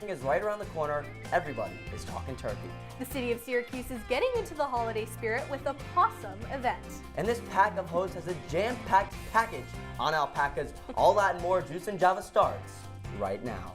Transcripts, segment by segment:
is right around the corner. Everybody is talking turkey. The city of Syracuse is getting into the holiday spirit with a possum event. And this pack of hosts has a jam-packed package on alpacas. All that and more. Juice and Java starts right now.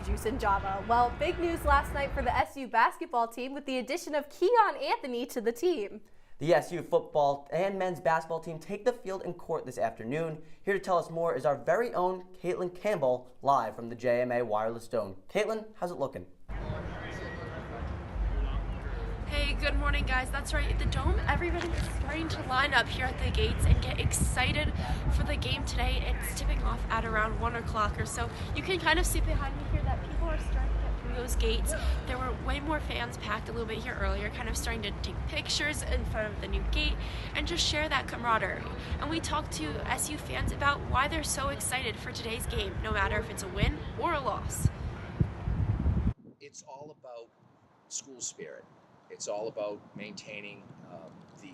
Juice and Java. Well, big news last night for the SU basketball team with the addition of Keon Anthony to the team. The SU football and men's basketball team take the field in court this afternoon. Here to tell us more is our very own Caitlin Campbell, live from the JMA Wireless Dome. Caitlin, how's it looking? Hey, good morning, guys. That's right, at the Dome, everybody is starting to line up here at the gates and get excited for the game today. It's tipping off at around 1 o'clock or so. You can kind of see behind me here that people are starting to get through those gates. There were way more fans packed a little bit here earlier, kind of starting to take pictures in front of the new gate and just share that camaraderie. And we talked to SU fans about why they're so excited for today's game, no matter if it's a win or a loss. It's all about school spirit. It's all about maintaining the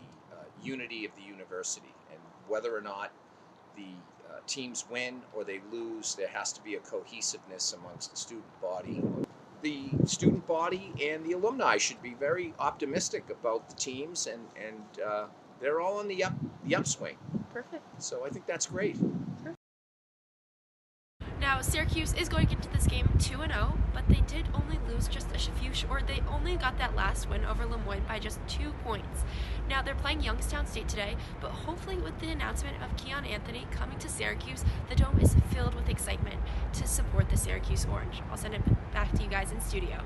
unity of the university, and whether or not the teams win or they lose, there has to be a cohesiveness amongst the student body. The student body and the alumni should be very optimistic about the teams, and they're all on the upswing. Perfect. So I think that's great. Now, Syracuse is going into this game 2-0, but they did only lose just a few short. They only got that last win over Lemoyne by just 2 points. Now, they're playing Youngstown State today, but hopefully with the announcement of Keon Anthony coming to Syracuse, the Dome is filled with excitement to support the Syracuse Orange. I'll send it back to you guys in studio.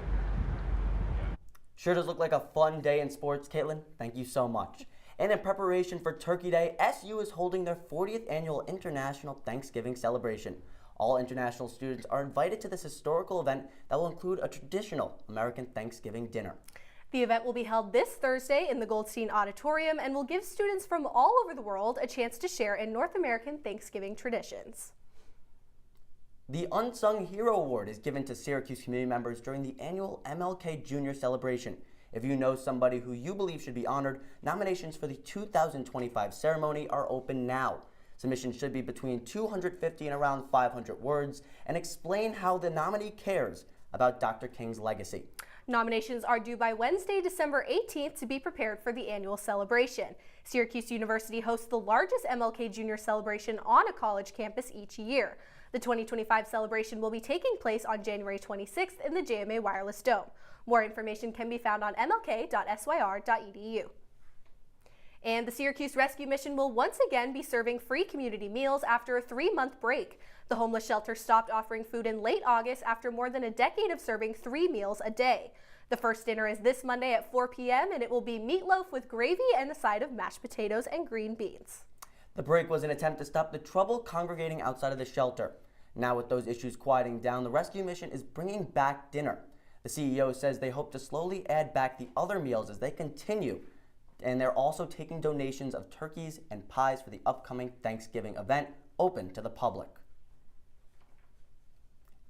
Sure does look like a fun day in sports, Caitlin. Thank you so much. And in preparation for Turkey Day, SU is holding their 40th annual International Thanksgiving celebration. All international students are invited to this historical event that will include a traditional American Thanksgiving dinner. The event will be held this Thursday in the Goldstein Auditorium and will give students from all over the world a chance to share in North American Thanksgiving traditions. The Unsung Hero Award is given to Syracuse community members during the annual MLK Jr. celebration. If you know somebody who you believe should be honored, nominations for the 2025 ceremony are open now. Submissions should be between 250 and around 500 words and explain how the nominee cares about Dr. King's legacy. Nominations are due by Wednesday, December 18th to be prepared for the annual celebration. Syracuse University hosts the largest MLK Jr. celebration on a college campus each year. The 2025 celebration will be taking place on January 26th in the JMA Wireless Dome. More information can be found on mlk.syr.edu. And the Syracuse Rescue Mission will once again be serving free community meals after a 3-month break. The homeless shelter stopped offering food in late August after more than a decade of serving 3 meals a day. The first dinner is this Monday at 4 p.m. and it will be meatloaf with gravy and a side of mashed potatoes and green beans. The break was an attempt to stop the trouble congregating outside of the shelter. Now with those issues quieting down, the Rescue Mission is bringing back dinner. The CEO says they hope to slowly add back the other meals as they continue. And they're also taking donations of turkeys and pies for the upcoming Thanksgiving event, open to the public.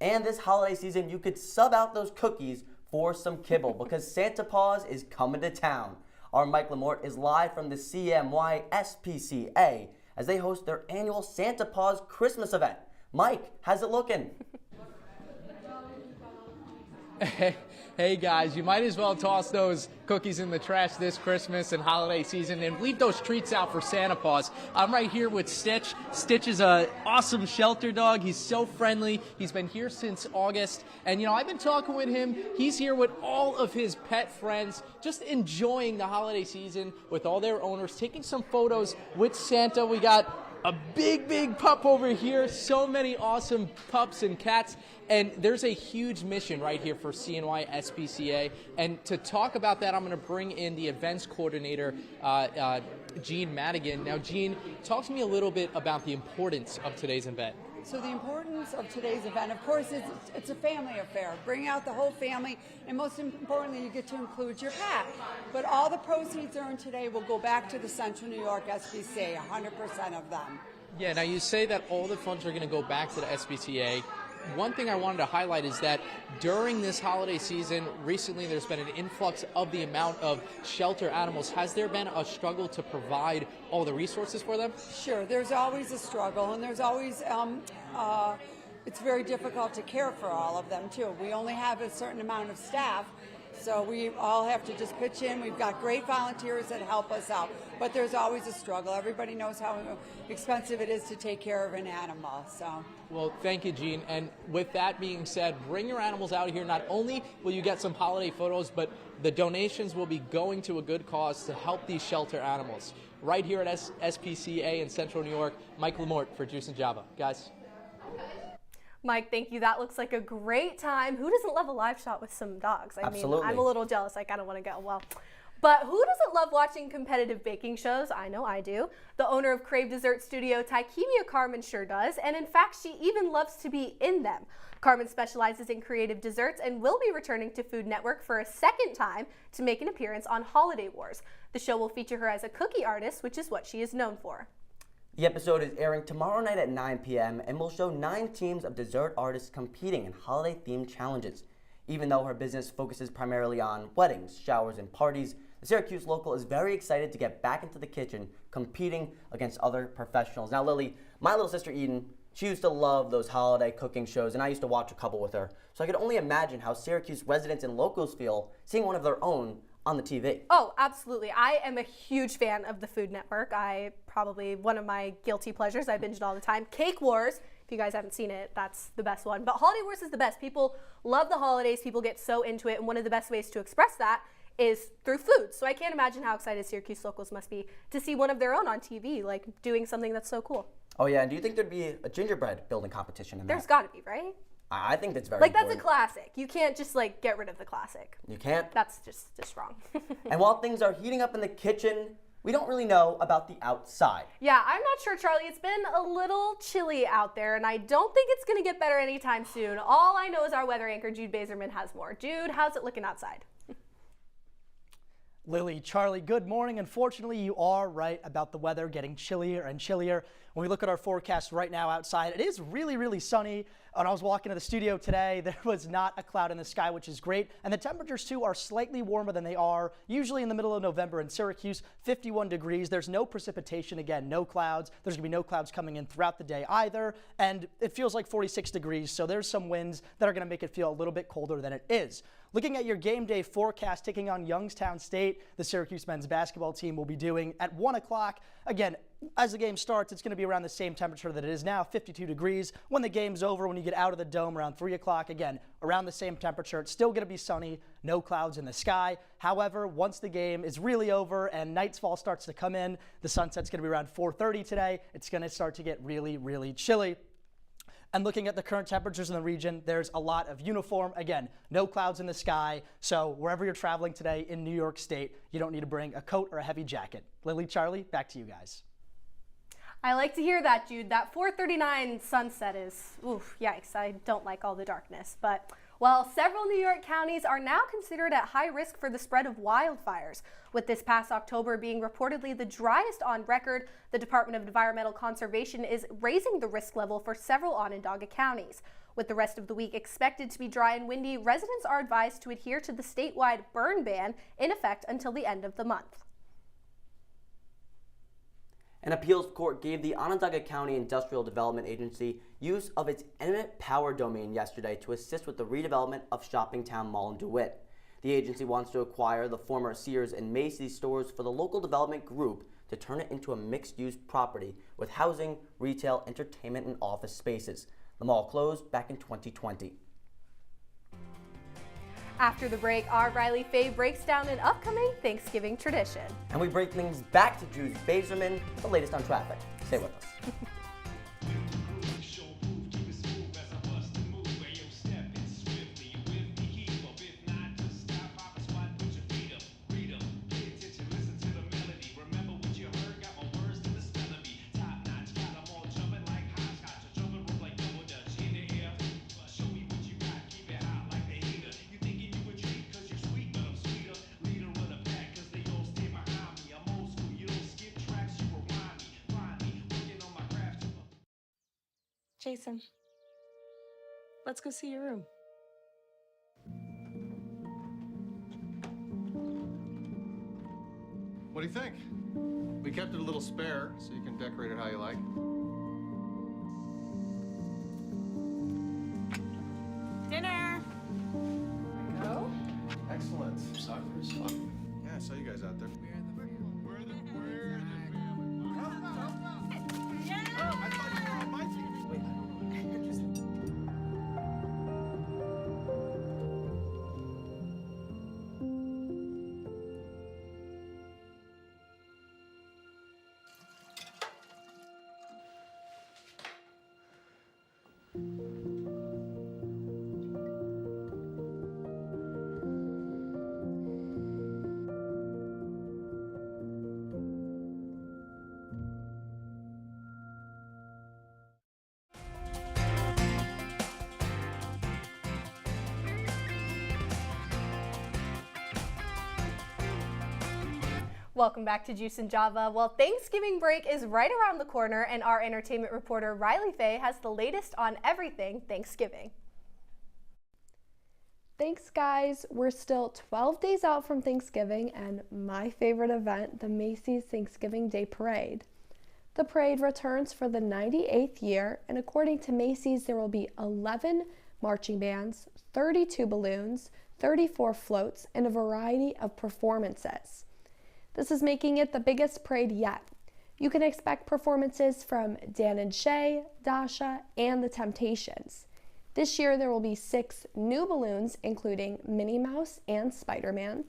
And this holiday season, you could sub out those cookies for some kibble because Santa Paws is coming to town. Our Mike Lamort is live from the CMY SPCA as they host their annual Santa Paws Christmas event. Mike, how's it looking? Hey guys, you might as well toss those cookies in the trash this Christmas and holiday season and leave those treats out for Santa Paws. I'm right here with Stitch. Stitch is an awesome shelter dog. He's so friendly. He's been here since August. And, you know, I've been talking with him. He's here with all of his pet friends, just enjoying the holiday season with all their owners, taking some photos with Santa. We got a big pup over here. So many awesome pups and cats. And there's a huge mission right here for CNY SPCA. And to talk about that, I'm going to bring in the events coordinator, Gene Madigan. Now, Gene, talk to me a little bit about the importance of today's event. So the importance of today's event, of course, is it's a family affair. Bring out the whole family, and most importantly, you get to include your pet. But all the proceeds earned today will go back to the Central New York SPCA, 100% of them. Yeah, now you say that all the funds are going to go back to the SPCA. One thing I wanted to highlight is that during this holiday season, recently there's been an influx of the amount of shelter animals. Has there been a struggle to provide all the resources for them? Sure, there's always a struggle, and there's always, it's very difficult to care for all of them, too. We only have a certain amount of staff, so we all have to just pitch in. We've got great volunteers that help us out, but there's always a struggle. Everybody knows how expensive it is to take care of an animal. So. Well, thank you, Jean. And with that being said, bring your animals out here. Not only will you get some holiday photos, but the donations will be going to a good cause to help these shelter animals. Right here at SPCA in Central New York, Mike Lamort for Juice and Java. Guys. Mike, thank you. That looks like a great time. Who doesn't love a live shot with some dogs? I mean, I'm a little jealous. I kind of want to go. Well, but who doesn't love watching competitive baking shows? I know I do. The owner of Crave Dessert Studio, Tykemia Carmen, sure does. And in fact, she even loves to be in them. Carmen specializes in creative desserts and will be returning to Food Network for a second time to make an appearance on Holiday Wars. The show will feature her as a cookie artist, which is what she is known for. The episode is airing tomorrow night at 9 p.m. and will show 9 teams of dessert artists competing in holiday-themed challenges. Even though her business focuses primarily on weddings, showers, and parties, the Syracuse local is very excited to get back into the kitchen, competing against other professionals. Now, Lily, my little sister Eden, she used to love those holiday cooking shows, and I used to watch a couple with her. So I could only imagine how Syracuse residents and locals feel seeing one of their own on the TV. Oh, absolutely. I am a huge fan of the Food Network. Probably one of my guilty pleasures. I binge it all the time. Cake Wars, if you guys haven't seen it, that's the best one. But Holiday Wars is the best. People love the holidays. People get so into it. And one of the best ways to express that is through food. So I can't imagine how excited Syracuse locals must be to see one of their own on TV, like doing something that's so cool. Oh, yeah. And do you think there'd be a gingerbread building competition in that? There's got to be, right? I think that's very important. That's a classic. You can't just get rid of the classic. You can't? That's just wrong. And while things are heating up in the kitchen, we don't really know about the outside. Yeah, I'm not sure, Charlie. It's been a little chilly out there, and I don't think it's going to get better anytime soon. All I know is our weather anchor, Jude Bazerman, has more. Jude, how's it looking outside? Lily, Charlie, good morning. Unfortunately, you are right about the weather getting chillier and chillier. When we look at our forecast right now outside, it is really, really sunny. When I was walking to the studio today, there was not a cloud in the sky, which is great. And the temperatures, too, are slightly warmer than they are usually in the middle of November in Syracuse, 51 degrees. There's no precipitation. Again, no clouds. There's going to be no clouds coming in throughout the day either. And it feels like 46 degrees, so there's some winds that are going to make it feel a little bit colder than it is. Looking at your game day forecast, taking on Youngstown State, the Syracuse men's basketball team will be doing at 1 o'clock. Again, as the game starts, it's going to be around the same temperature that it is now, 52 degrees. When the game's over, when you get out of the dome around 3 o'clock, again, around the same temperature. It's still going to be sunny, no clouds in the sky. However, once the game is really over and nightfall starts to come in, the sunset's going to be around 4:30 today. It's going to start to get really, really chilly. And looking at the current temperatures in the region, there's a lot of uniform. Again, no clouds in the sky. So wherever you're traveling today in New York State, you don't need to bring a coat or a heavy jacket. Lily, Charlie, back to you guys. I like to hear that, Jude. That 4:39 sunset is, oof, yikes. I don't like all the darkness. But, well, several New York counties are now considered at high risk for the spread of wildfires. With this past October being reportedly the driest on record, the Department of Environmental Conservation is raising the risk level for several Onondaga counties. With the rest of the week expected to be dry and windy, residents are advised to adhere to the statewide burn ban in effect until the end of the month. An appeals court gave the Onondaga County Industrial Development Agency use of its eminent power domain yesterday to assist with the redevelopment of Shoppingtown Mall in DeWitt. The agency wants to acquire the former Sears and Macy's stores for the local development group to turn it into a mixed-use property with housing, retail, entertainment, and office spaces. The mall closed back in 2020. After the break, our Riley Faye breaks down an upcoming Thanksgiving tradition. And we bring things back to Jude Bazerman with the latest on traffic. Stay with us. Jason, let's go see your room. What do you think? We kept it a little spare, so you can decorate it how you like. Dinner! Go? Excellent. Soccer is fun. Yeah, I saw you guys out there. We're the family. Yeah! Oh, I thought you were on my team. Wait, Welcome back to Juice and Java. Well, Thanksgiving break is right around the corner, and our entertainment reporter Riley Faye has the latest on everything Thanksgiving. Thanks, guys. We're still 12 days out from Thanksgiving and my favorite event, the Macy's Thanksgiving Day Parade. The parade returns for the 98th year, and according to Macy's, there will be 11 marching bands, 32 balloons, 34 floats, and a variety of performances. This is making it the biggest parade yet. You can expect performances from Dan and Shay, Dasha, and the Temptations. This year there will be 6 new balloons, including Minnie Mouse and Spider-Man.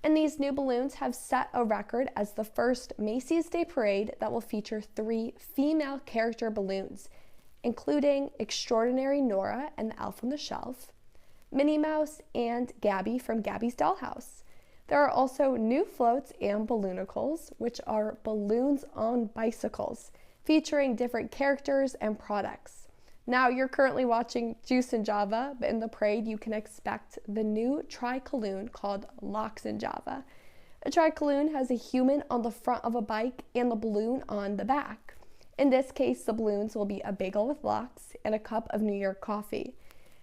And these new balloons have set a record as the first Macy's Day Parade that will feature 3 female character balloons, including Extraordinary Nora and the Elf on the Shelf, Minnie Mouse, and Gabby from Gabby's Dollhouse. There are also new floats and balloonicles, which are balloons on bicycles, featuring different characters and products. Now, you're currently watching Juice and Java, but in the parade you can expect the new tri-balloon called Locks in Java. A tri-balloon has a human on the front of a bike and the balloon on the back. In this case, the balloons will be a bagel with lox and a cup of New York coffee.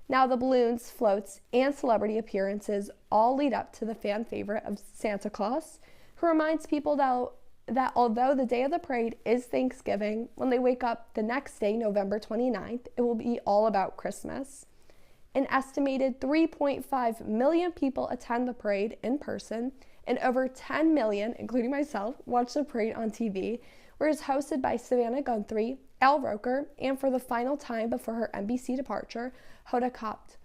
Now the balloons, floats, and celebrity appearances all lead up to the fan favorite of Santa Claus, who reminds people that although the day of the parade is Thanksgiving, when they wake up the next day, November 29th, it will be all about Christmas. An estimated 3.5 million people attend the parade in person, and over 10 million, including myself, watch the parade on TV, where it's hosted by Savannah Guthrie, Al Roker, and for the final time before her NBC departure, Hoda Kotb.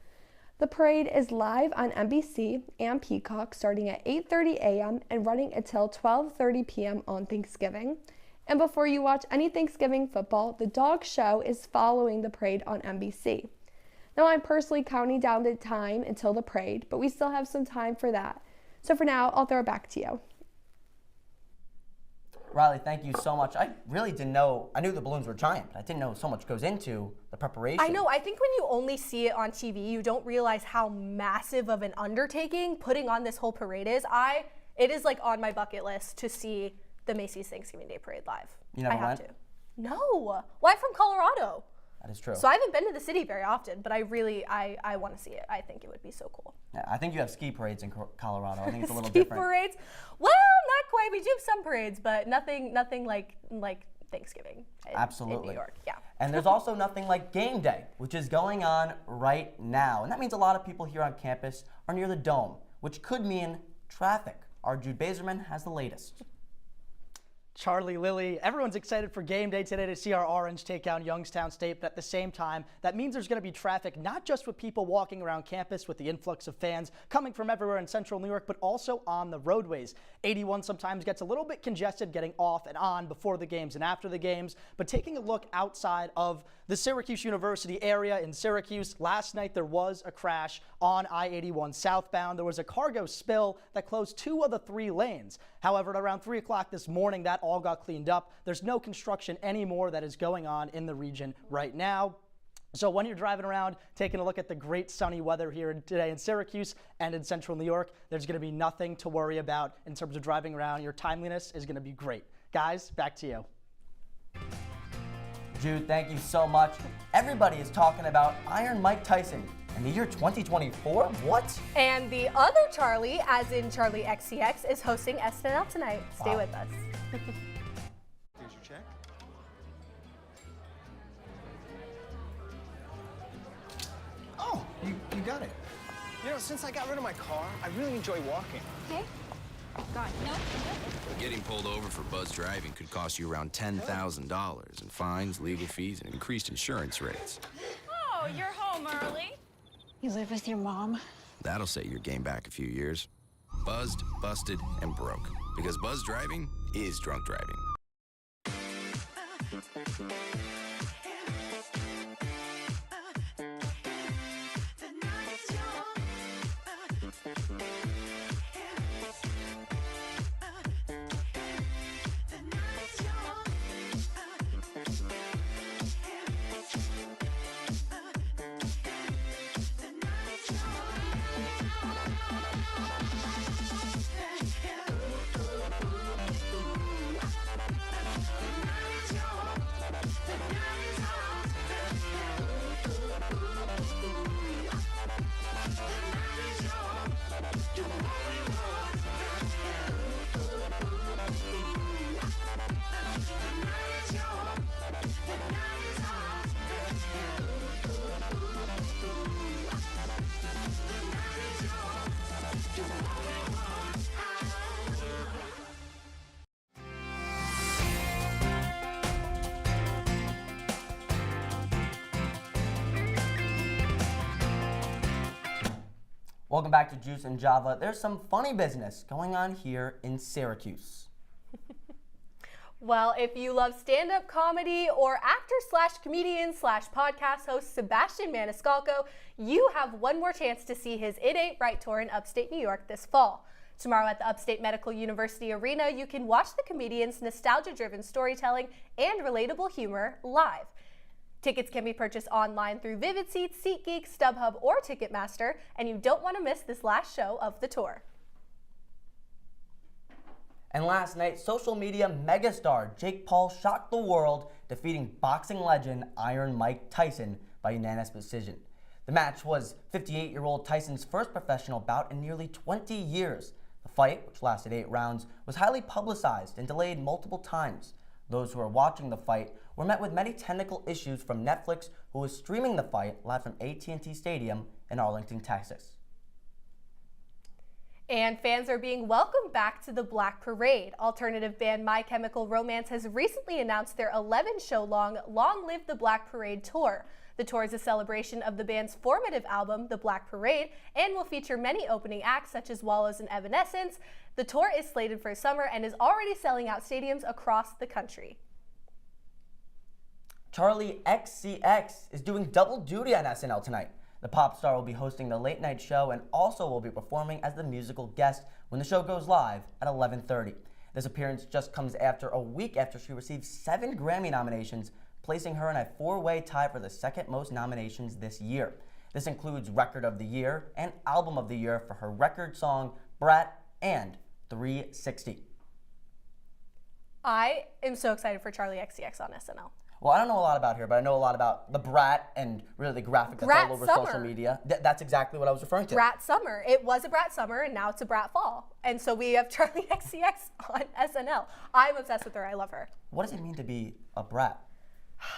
The parade is live on NBC and Peacock starting at 8:30 a.m. and running until 12:30 p.m. on Thanksgiving. And before you watch any Thanksgiving football, the dog show is following the parade on NBC. Now, I'm personally counting down the time until the parade, but we still have some time for that. So for now, I'll throw it back to you. Riley, thank you so much. I really didn't know. I knew the balloons were giant, but I didn't know so much goes into the preparation. I know. I think when you only see it on TV, you don't realize how massive of an undertaking putting on this whole parade is. It is like on my bucket list to see the Macy's Thanksgiving Day Parade live. You never I have went? to. No. Well, I'm from Colorado. That is true. So I haven't been to the city very often, but I want to see it. I think it would be so cool. Yeah, I think you have ski parades in Colorado. I think it's a little ski different. Parades? Well, not quite. We do have some parades, but nothing like Thanksgiving. Absolutely. In New York, yeah. And there's also nothing like game day, which is going on right now. And that means a lot of people here on campus are near the Dome, which could mean traffic. Our Jude Bazerman has the latest. Charlie, Lilly, everyone's excited for game day today to see our Orange take down Youngstown State, but at the same time, that means there's going to be traffic, not just with people walking around campus with the influx of fans coming from everywhere in central New York, but also on the roadways. 81 sometimes gets a little bit congested getting off and on before the games and after the games, but taking a look outside of the Syracuse University area in Syracuse, last night there was a crash on I-81 southbound. There was a cargo spill that closed 2 of the 3 lanes. However, at around 3 o'clock this morning, that all got cleaned up. There's no construction anymore that is going on in the region right now. So when you're driving around, taking a look at the great sunny weather here today in Syracuse and in central New York, there's going to be nothing to worry about in terms of driving around. Your timeliness is going to be great. Guys, back to you. Jude, thank you so much. Everybody is talking about Iron Mike Tyson in the year 2024. What? And the other Charlie, as in Charlie XCX, is hosting SNL tonight. Stay with us. Here's your check. Oh, you got it. You know, since I got rid of my car, I really enjoy walking. Okay. God, no. Getting pulled over for buzz driving could cost you around $10,000 in fines, legal fees, and increased insurance rates. Oh, you're home early. You live with your mom? That'll set your game back a few years. Buzzed, busted, and broke. Because buzz driving is drunk driving. Welcome back to Juice and Java. There's some funny business going on here in Syracuse. Well, if you love stand-up comedy or actor/comedian/podcast host Sebastian Maniscalco, you have one more chance to see his It Ain't Right tour in upstate New York this fall. Tomorrow at the Upstate Medical University Arena, you can watch the comedian's nostalgia-driven storytelling and relatable humor live. Tickets can be purchased online through Vivid Seats, SeatGeek, StubHub, or Ticketmaster, and you don't want to miss this last show of the tour. And last night, social media megastar Jake Paul shocked the world, defeating boxing legend Iron Mike Tyson by unanimous decision. The match was 58-year-old Tyson's first professional bout in nearly 20 years. The fight, which lasted 8 rounds, was highly publicized and delayed multiple times. Those who were watching the fight were met with many technical issues from Netflix, who was streaming the fight live from AT&T Stadium in Arlington, Texas. And fans are being welcomed back to the Black Parade. Alternative band My Chemical Romance has recently announced their 11-show-long Long Live the Black Parade tour. The tour is a celebration of the band's formative album, The Black Parade, and will feature many opening acts such as Wallows and Evanescence. The tour is slated for summer and is already selling out stadiums across the country. Charlie XCX is doing double duty on SNL tonight. The pop star will be hosting the late night show and also will be performing as the musical guest when the show goes live at 11:30. This appearance just comes after a week after she received 7 Grammy nominations, placing her in a 4-way tie for the second most nominations this year. This includes Record of the Year and Album of the Year for her record song Brat and 360. I am so excited for Charlie XCX on SNL. Well, I don't know a lot about her, but I know a lot about the Brat and really the graphic that's all over social media. That's exactly what I was referring to. Brat Summer. It was a Brat Summer, and now it's a Brat Fall. And so we have Charlie XCX on SNL. I'm obsessed with her. I love her. What does it mean to be a brat?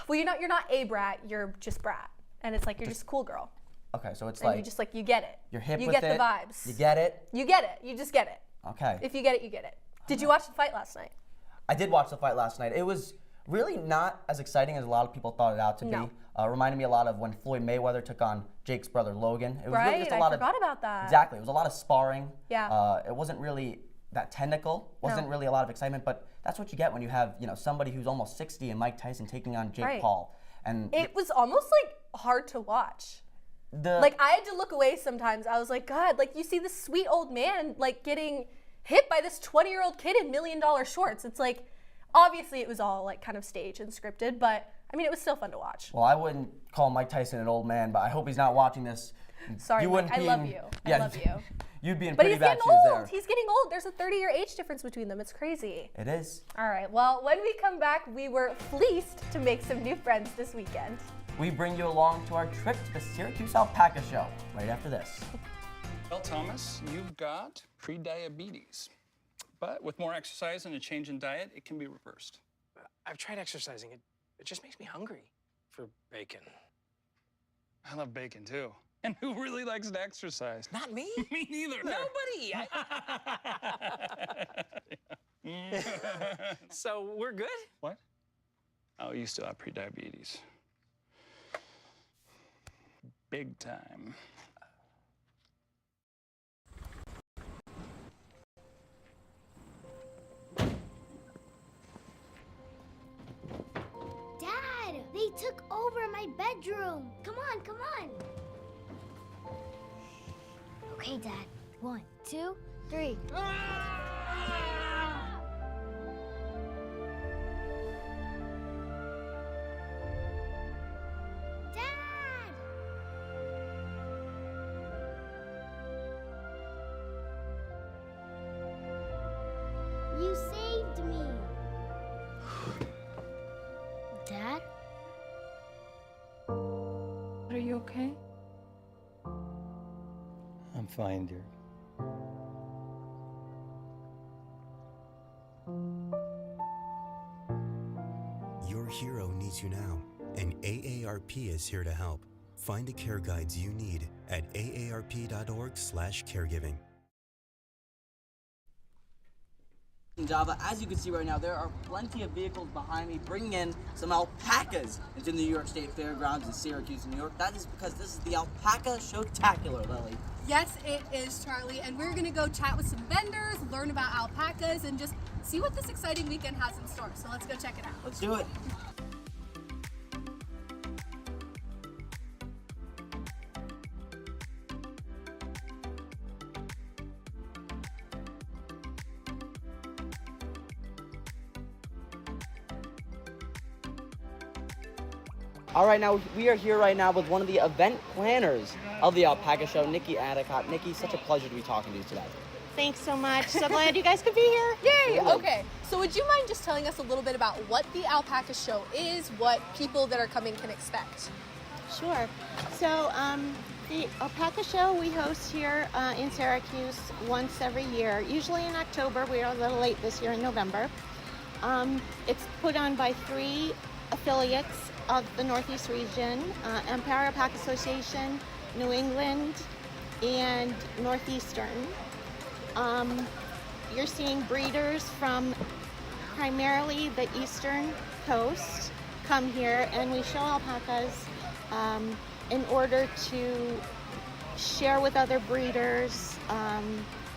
Well, you're not a brat. You're just brat, and it's like you're just a cool girl. Okay, so it's and like you just you get it. You're hip you with it. You get the vibes. You get it. You get it. You just get it. Okay. If you get it, you get it. Did you watch the fight last night? I did watch the fight last night. It was really not as exciting as a lot of people thought it out to be. Reminded me a lot of when Floyd Mayweather took on Jake's brother Logan. It was really just a lot I forgot about that. Exactly. It was a lot of sparring. Yeah. It wasn't really that technical. Wasn't really a lot of excitement, but that's what you get when you have, somebody who's almost 60 and Mike Tyson taking on Jake Paul. And it was almost hard to watch. I had to look away sometimes. I was like, God, you see this sweet old man getting hit by this 20-year-old kid in $1 million shorts. It's obviously it was all kind of staged and scripted, but I mean, it was still fun to watch. Well, I wouldn't call Mike Tyson an old man, but I hope he's not watching this. Sorry, You Mike, wouldn't I be love in- you. I yeah, love you. You'd be in But pretty he's bad getting shoes old. there. He's getting old. There's a 30-year age difference between them. It's crazy. It is. All right, well, when we come back, we were fleeced to make some new friends this weekend. We bring you along to our trip to the Syracuse Alpaca Show right after this. Well, Thomas, you've got pre-diabetes. But with more exercise and a change in diet, it can be reversed. I've tried exercising. It just makes me hungry for bacon. I love bacon, too. And who really likes to exercise? Not me. Me neither. Nobody. So we're good? What? Oh, you still have pre-diabetes. Big time. Dad, they took over my bedroom. Come on, come on. Okay, Dad. 1, 2, 3. Dad! You saved me. Dad? Are you okay? I'm fine, dear. Your hero needs you now, and AARP is here to help. Find the care guides you need at aarp.org/caregiving. Java, as you can see right now, there are plenty of vehicles behind me bringing in some alpacas into the New York State Fairgrounds in Syracuse, New York. That is because this is the Alpaca Showtacular, Lily. Yes, it is, Charlie, and we're gonna go chat with some vendors, learn about alpacas, and just see what this exciting weekend has in store. So let's go check it out. Let's do it. All right, now we are here right now with one of the event planners of the Alpaca Show, Nikki Adicott. Nikki, such a pleasure to be talking to you today. Thanks so much. So glad you guys could be here. Yay! Okay, so would you mind just telling us a little bit about what the Alpaca Show is, what people that are coming can expect? Sure. So the Alpaca Show we host here in Syracuse once every year, usually in October. We are a little late this year in November. It's put on by 3 affiliates of the Northeast region, Empire Alpaca Association, New England, and Northeastern. You're seeing breeders from primarily the eastern coast come here, and we show alpacas in order to share with other breeders,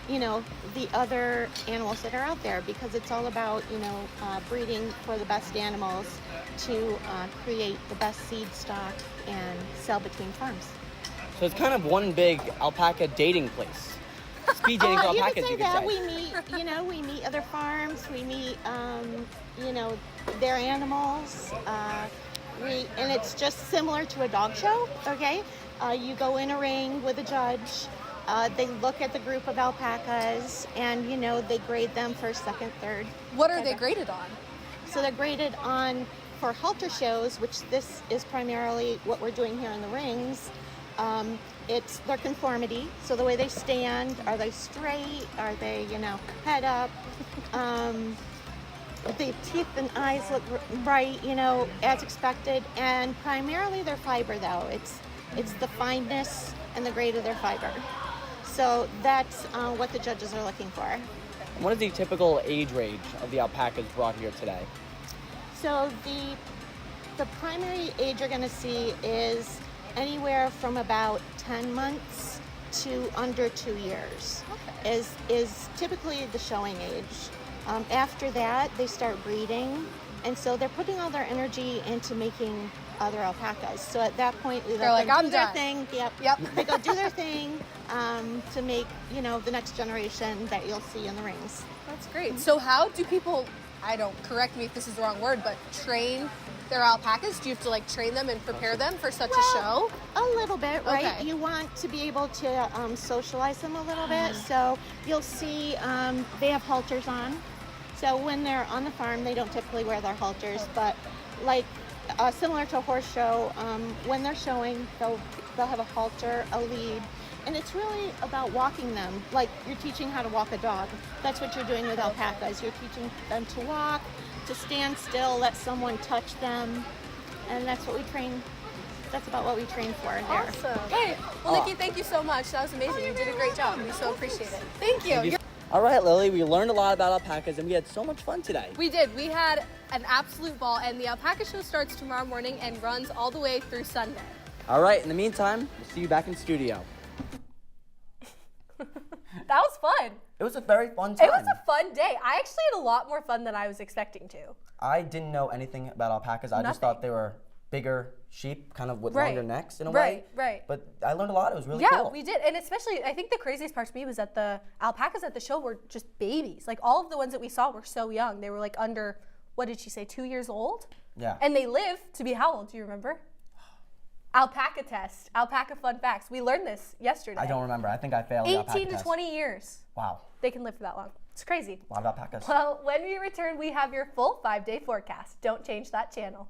you know, the other animals that are out there, because it's all about, you know, breeding for the best animals to create the best seed stock and sell between farms. So it's kind of one big alpaca dating place. Speed dating for alpacas, you you could say that. say. We meet, you know, we meet other farms. We meet, you know, their animals. And it's just similar to a dog show. Okay, you go in a ring with a judge. They look at the group of alpacas, and you know they grade them first, second, third. What are they graded on? So they're graded on for halter shows, which this is primarily what we're doing here in the rings. It's their conformity, so the way they stand, are they straight, are they, you know, head up, the teeth and eyes look right, you know, as expected, and primarily their fiber though, it's the fineness and the grade of their fiber. So that's what the judges are looking for. What is the typical age range of the alpacas brought here today? So the primary age you're going to see is anywhere from about 10 months to under 2 years. Okay. is typically the showing age. After that, they start breeding, and so they're putting all their energy into making other alpacas. So at that point, we let them do their thing. Yep. They go do their thing to make, you know, the next generation that you'll see in the rings. That's great. So how do people, correct me if this is the wrong word, but train They're alpacas. Do you have to like train them and prepare them for such a show? A little bit, right? Okay. You want to be able to socialize them a little bit. So you'll see they have halters on. So when they're on the farm, they don't typically wear their halters, but like similar to a horse show, when they're showing, they'll have a halter, a lead, and it's really about walking them. Like you're teaching how to walk a dog. That's what you're doing with alpacas. You're teaching them to walk, to stand still, let someone touch them, and that's what we train. That's about what we train for here. Awesome. Hey, well, Nikki, thank you so much. That was amazing. You did a great job. We so appreciate it. Thank you. All right, Lily, we learned a lot about alpacas, and we had so much fun today. We did. We had an absolute ball, and the alpaca show starts tomorrow morning and runs all the way through Sunday. All right, in the meantime, we'll see you back in studio. That was fun. It was a very fun time. It was a fun day. I actually had a lot more fun than I was expecting to. I didn't know anything about alpacas. I just thought they were bigger sheep, kind of with longer necks in a way. Right. But I learned a lot. It was really cool. Yeah, we did. And especially, I think the craziest part to me was that the alpacas at the show were just babies. Like all of the ones that we saw were so young. They were like under, what did she say, 2 years old? Yeah. And they live to be how old? Do you remember? Alpaca test. Alpaca fun facts. We learned this yesterday. I don't remember. I think I failed the alpaca 18 to 20 years. Wow. They can live for that long. It's crazy. A lot of alpacas. Well, when we return, we have your full 5-day forecast. Don't change that channel.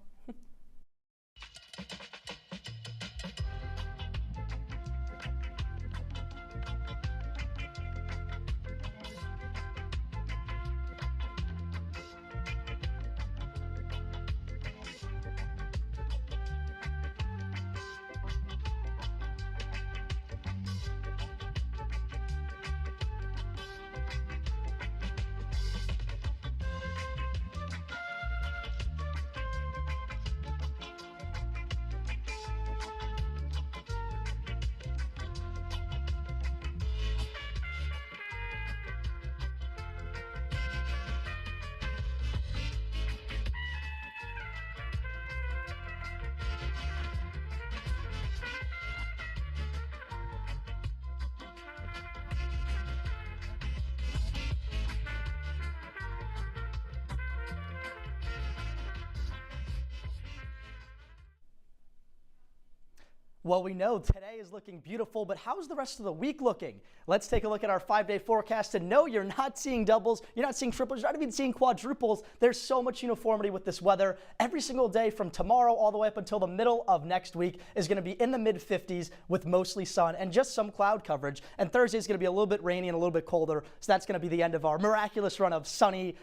Well, we know today is looking beautiful, but how's the rest of the week looking? Let's take a look at our 5-day forecast. And no, you're not seeing doubles, you're not seeing triples, you're not even seeing quadruples. There's so much uniformity with this weather. Every single day from tomorrow all the way up until the middle of next week is going to be in the mid-50s with mostly sun and just some cloud coverage. And Thursday is going to be a little bit rainy and a little bit colder. So that's going to be the end of our miraculous run of sunny,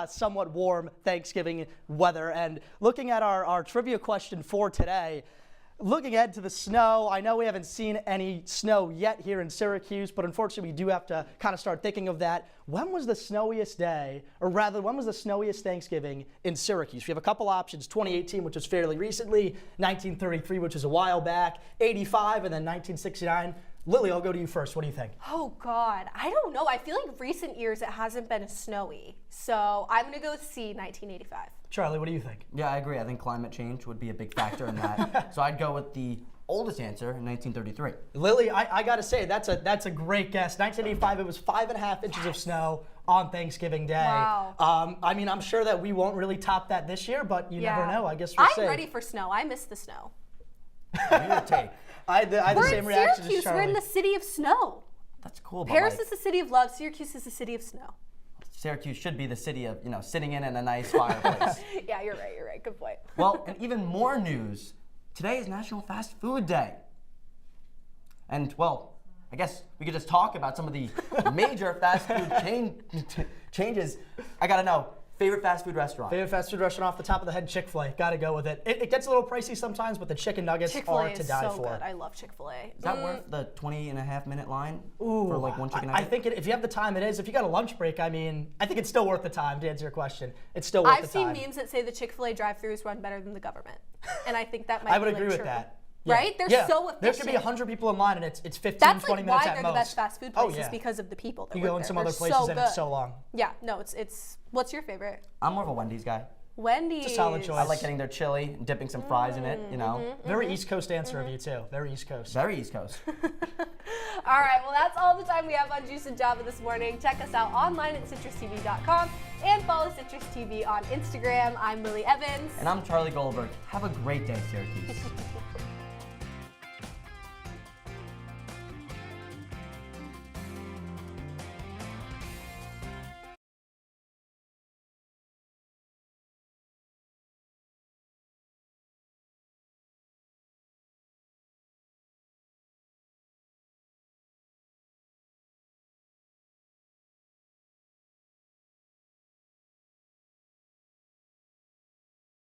somewhat warm Thanksgiving weather. And looking at our trivia question for today, looking ahead to the snow, I know we haven't seen any snow yet here in Syracuse, but unfortunately we do have to kind of start thinking of that. When was the snowiest day, or rather, when was the snowiest Thanksgiving in Syracuse? We have a couple options, 2018, which was fairly recently, 1933, which is a while back, 85, and then 1969. Lily, I'll go to you first. What do you think? Oh, God. I don't know. I feel like recent years it hasn't been snowy. So I'm going to go C, 1985. Charlie, what do you think? Yeah, I agree. I think climate change would be a big factor in that. So I'd go with the oldest answer in 1933. Lily, I got to say, that's a great guess. 1985, it was 5.5 inches of snow on Thanksgiving Day. Wow. I mean, I'm sure that we won't really top that this year, but you never know. I guess we'll see. I'm ready for snow. I miss the snow. Your take. I had the same reaction as Charlie. We're in the city of snow. That's cool. Paris is the city of love. Syracuse is the city of snow. Syracuse should be the city of, sitting in a nice fireplace. Yeah, you're right. Good point. Well, and even more news. Today is National Fast Food Day. And, well, I guess we could just talk about some of the major fast food changes. I got to know. Favorite fast food restaurant? Favorite fast food restaurant off the top of the head, Chick-fil-A. Got to go with it. It gets a little pricey sometimes, but the chicken nuggets are to die for. Chick-fil-A is so good. I love Chick-fil-A. Is that worth the 20.5-minute line for like one chicken nugget? I think if you have the time, it is. If you got a lunch break, I think it's still worth the time, to answer your question. It's still worth the time. I've seen memes that say the Chick-fil-A drive-thrus run better than the government. And I think that might be I would agree with true. that. Yeah. Right? They're so efficient. There could be 100 people in line, and it's 15, That's 20 like minutes why at they're most. the best fast food places because of the people that you work go in there. some They're other places so and it's so long. Yeah, no, it's. What's your favorite? I'm more of a Wendy's guy. Wendy's. It's a solid choice. I like getting their chili and dipping some fries in it, you know. Very East Coast answer of you, too. Very East Coast. Very East Coast. All right, well, that's all the time we have on Juice and Java this morning. Check us out online at CitrusTV.com and follow Citrus TV on Instagram. I'm Lily Evans. And I'm Charlie Goldberg. Have a great day, Syracuse.